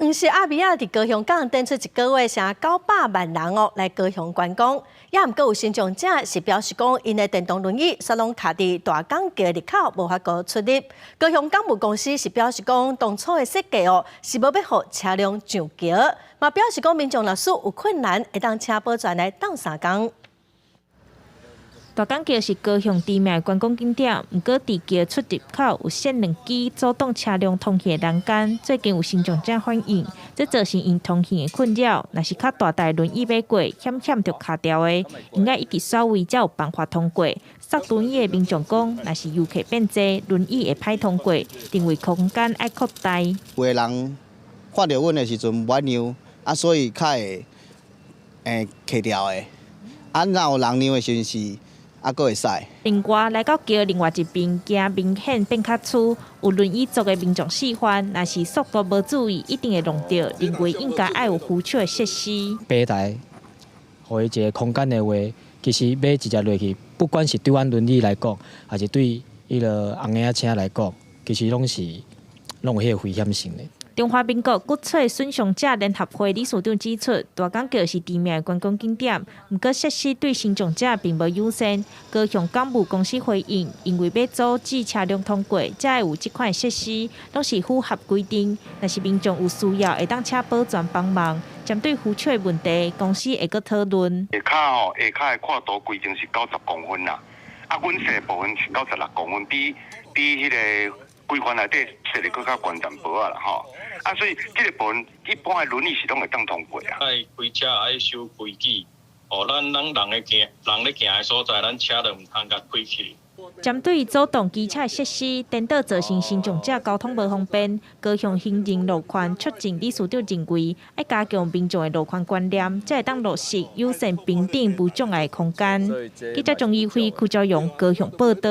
毋是阿美啊，伫高雄港等出一个月，成900万人哦来高雄观光。也毋过有新庄者是表示讲，因的电动轮椅煞拢卡伫大港桥入口，无法个出入。高雄港务公司是表示讲，当初的设计哦是无要互车辆上桥，嘛表示讲民众若是有困难，会当请保全来等3工。 大港桥是高雄知名的观光景点，不过伫桥出入口有限2支阻挡车辆通行的栏杆，最近有新庄者反映，这造成因通行的困扰。若是较大台轮椅要过，险着卡掉的，应该一直稍微才有办法通过。塞轮椅的民众讲，若是游客变多，轮椅会歹通过，定位空间爱扩大。有的人看到阮的时阵不爱让，所以较会卡掉的。若有人让的时阵是。 阁会使。另外，来到桥另外一边，行明显变较粗，有轮椅族的民众示范，若是速度无注意，一定会弄到。认为应该爱有扶手的设施。平台，互伊一个空间的话，其实要直接落去，不管是对阮轮椅来讲，还是对迄个红眼车来讲，其实拢有迄个危险性的。 中华民国骨髓损伤者联合会理事长指出，大港桥是知名的观光景点，不过设施对身障者并无优先。高雄港务公司回应，因为要阻止车辆通过，才会有这款设施，拢是符合规定。若是民众有需要，会当请保全帮忙。针对扶手的问题，公司会阁讨论。下骹的跨度规定是90公分啦，阮设部分是96公分，比迄个规范内底设的更较关键薄啦吼。 所以这个部分一般的轮椅是拢会当通过啊。爱开车爱守规矩，咱人咧行的所在，咱车就唔通甲开去。针对阻挡机车设施，颠倒造成身障者交通无方便，高雄行人路权促进理事长认为，要加强民众的路权观念，才会当落实优先平等无障碍空间。记者钟义辉、邱兆勇高雄报道。